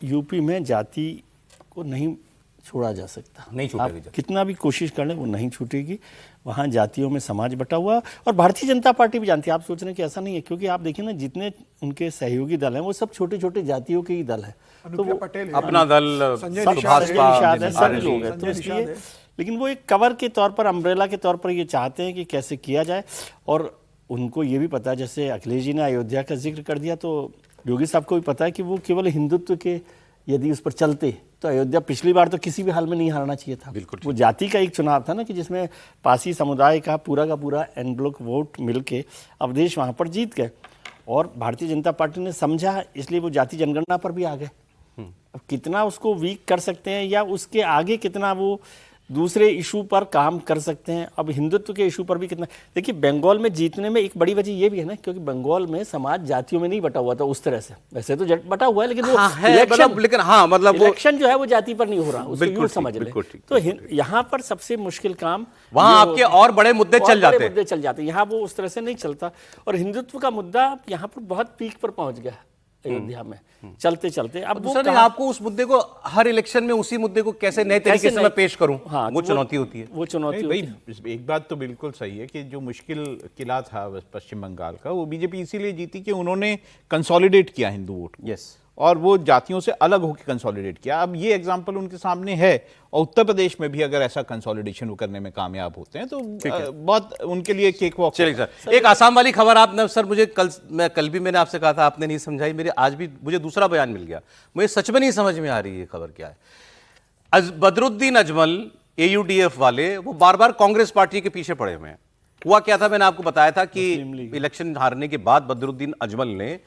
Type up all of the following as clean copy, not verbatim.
UP में जाति को नहीं छोड़ा जा सकता, नहीं छूटेगी। आप कितना भी कोशिश कर लें वो नहीं छूटेगी। वहाँ जातियों में समाज बटा हुआ, और भारतीय जनता पार्टी भी जानती है। आप सोच रहे हैं कि ऐसा नहीं है, क्योंकि आप देखिए ना जितने उनके सहयोगी दल हैं वो सब छोटे छोटे जातियों के ही दल हैं। तो वो पटेल है, अपना दल निषाद है, सब लोग हैं, तो इसलिए लेकिन वो एक कवर के तौर पर, अम्ब्रेला के तौर पर ये चाहते हैं कि कैसे किया जाए। और उनको ये भी पता है, जैसे अखिलेश जी ने अयोध्या का जिक्र कर दिया, तो योगी साहब को भी पता है कि वो केवल हिंदुत्व के यदि उस पर चलते तो अयोध्या पिछली बार तो किसी भी हाल में नहीं हारना चाहिए था। बिल्कुल वो जाति का एक चुनाव था ना, कि जिसमें पासी समुदाय का पूरा एन ब्लॉक वोट मिलके अवधेश वहाँ पर जीत गए, और भारतीय जनता पार्टी ने समझा, इसलिए वो जाति जनगणना पर भी आ गए। अब कितना उसको वीक कर सकते हैं या उसके आगे कितना वो दूसरे इशू पर काम कर सकते हैं। अब हिंदुत्व के इशू पर भी कितना, देखिए बंगाल में जीतने में एक बड़ी वजह ये भी है ना, क्योंकि बंगाल में समाज जातियों में नहीं बटा हुआ था उस तरह से, वैसे तो बटा हुआ है, लेकिन वो इलेक्शन जो है वो जाति पर नहीं हो रहा, उसको यूं समझ ले। तो यहाँ पर सबसे मुश्किल काम, वहां आपके और बड़े मुद्दे चल जाते हैं, यहाँ वो उस तरह से नहीं चलता। और हिंदुत्व का मुद्दा यहाँ पर बहुत पीक पर पहुंच गया अयोध्या में, चलते चलते। अब दूसरा नहीं, आपको उस मुद्दे को हर इलेक्शन में उसी मुद्दे को कैसे नए तरीके से मैं पेश करूं, हाँ, वो चुनौती होती है। वो चुनौती होती है। एक बात तो बिल्कुल सही है कि जो मुश्किल किला था पश्चिम बंगाल का, वो बीजेपी इसीलिए जीती कि उन्होंने कंसोलिडेट किया हिंदू वोट को। यस, और वो जातियों से अलग होकर कंसोलिडेट किया। अब ये एग्जाम्पल उनके सामने है, और उत्तर प्रदेश में भी अगर ऐसा कंसोलिडेशन वो करने में कामयाब होते हैं तो बहुत उनके लिए केक वॉक। चलिए सर, एक आसाम वाली खबर आपने सर मुझे कल भी मैंने आपसे कहा था, आपने नहीं समझाई, मेरे आज भी मुझे दूसरा बयान मिल गया, मुझे सच में नहीं समझ में आ रही है खबर क्या है। बदरुद्दीन अजमल AUDF वाले वो बार बार कांग्रेस पार्टी के पीछे पड़े हुए हैं। हुआ क्या था, मैंने आपको बताया था कि इलेक्शन हारने के बाद बदरुद्दीन अजमल ने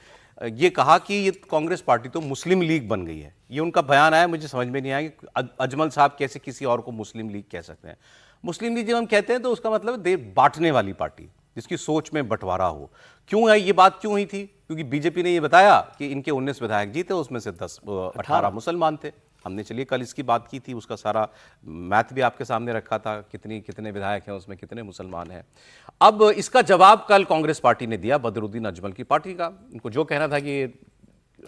ये कहा कि ये कांग्रेस पार्टी तो मुस्लिम लीग बन गई है। ये उनका बयान आया, मुझे समझ में नहीं आया कि अजमल साहब कैसे किसी और को मुस्लिम लीग कह सकते हैं। मुस्लिम लीग जब हम कहते हैं तो उसका मतलब है बांटने वाली पार्टी, जिसकी सोच में बंटवारा हो। क्यों है ये बात, क्यों हुई थी? क्योंकि बीजेपी ने ये बताया कि इनके 19 विधायक जीते, उसमें से 18 मुसलमान थे। हमने चलिए कल इसकी बात की थी, उसका सारा मैथ भी आपके सामने रखा था, कितने विधायक हैं उसमें, कितने मुसलमान हैं। अब इसका जवाब कल कांग्रेस पार्टी ने दिया, बदरुद्दीन अजमल की पार्टी का। उनको जो कहना था कि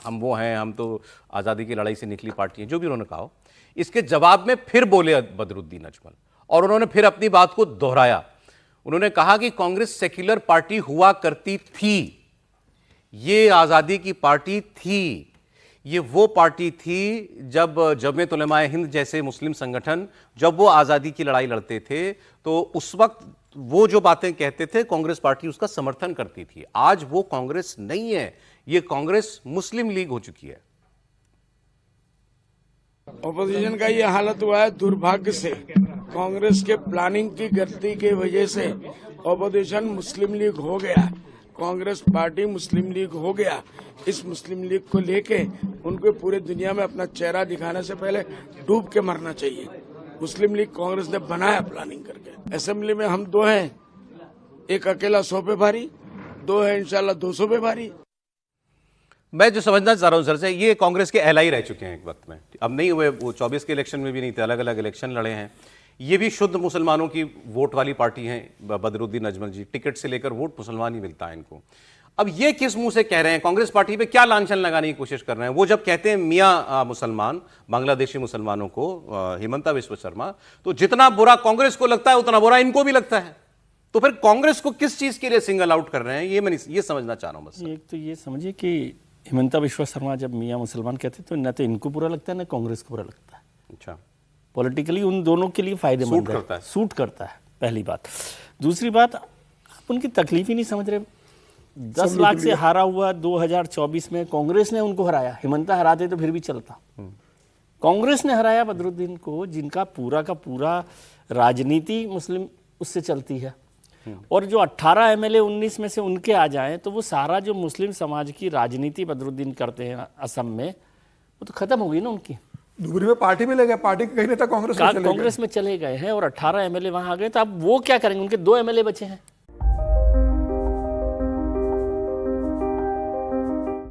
हम वो हैं, हम तो आज़ादी की लड़ाई से निकली पार्टी हैं, जो भी उन्होंने कहा, इसके जवाब में फिर बोले बदरुद्दीन अजमल, और उन्होंने फिर अपनी बात को दोहराया। उन्होंने कहा कि कांग्रेस सेक्युलर पार्टी हुआ करती थी, ये आज़ादी की पार्टी थी, ये वो पार्टी थी जब जमीयत उलमा हिंद जैसे मुस्लिम संगठन जब वो आज़ादी की लड़ाई लड़ते थे, तो उस वक्त वो जो बातें कहते थे कांग्रेस पार्टी उसका समर्थन करती थी। आज वो कांग्रेस नहीं है, ये कांग्रेस मुस्लिम लीग हो चुकी है। ऑपोजिशन का ये हालत हुआ है, दुर्भाग्य से कांग्रेस के प्लानिंग की गलती की वजह से ऑपोजिशन मुस्लिम लीग हो गया, कांग्रेस पार्टी मुस्लिम लीग हो गया। इस मुस्लिम लीग को लेके उनको पूरे दुनिया में अपना चेहरा दिखाने से पहले डूब के मरना चाहिए। मुस्लिम लीग कांग्रेस ने बनाया प्लानिंग करके। असेंबली में हम 2 हैं, एक अकेला 100 पे भारी, 2 है इंशाल्लाह 200 पे भारी। मैं जो समझना चाह रहा हूं सर से, ये कांग्रेस के एलआई रह चुके हैं एक वक्त में, अब नहीं हुए, वो 24 के इलेक्शन में भी नहीं थे, अलग अलग इलेक्शन लड़े हैं। ये भी शुद्ध मुसलमानों की वोट वाली पार्टी है बदरुद्दीन अजमल जी, टिकट से लेकर वोट मुसलमान ही मिलता है इनको। अब ये किस मुंह से कह रहे हैं, कांग्रेस पार्टी पे क्या लांछन लगाने की कोशिश कर रहे हैं? वो जब कहते हैं मियां मुसलमान, बांग्लादेशी मुसलमानों को, हिमंता विश्व शर्मा, तो जितना बुरा कांग्रेस को लगता है उतना बुरा इनको भी लगता है। तो फिर कांग्रेस को किस चीज के लिए सिंगल आउट कर रहे हैं, ये मैं ये समझना चाह रहा हूं बस। एक तो ये समझिए कि हिमंता विश्व शर्मा जब मियां मुसलमान कहते तो न तो इनको बुरा लगता है न कांग्रेस को बुरा लगता है। अच्छा, पॉलिटिकली उन दोनों के लिए फायदेमंद है, सूट करता है, पहली बात। दूसरी बात, आप उनकी तकलीफ ही नहीं समझ रहे। 10 लाख से हारा हुआ 2024 में कांग्रेस ने उनको हराया, हिमंता हराते तो फिर भी चलता। कांग्रेस ने हराया बदरुद्दीन को, जिनका पूरा का पूरा राजनीति मुस्लिम उससे चलती है। और जो 18 MLA 19 में से उनके आ जाएं तो वो सारा जो मुस्लिम समाज की राजनीति बदरुद्दीन करते हैं असम में, वो तो खत्म हो गई ना उनकी। धुबरी में पार्टी में ले गए, पार्टी के कई नेता कांग्रेस में चले गए हैं और 18 MLA वहां आ गए। तो अब वो क्या करेंगे? उनके 2 MLA बचे हैं,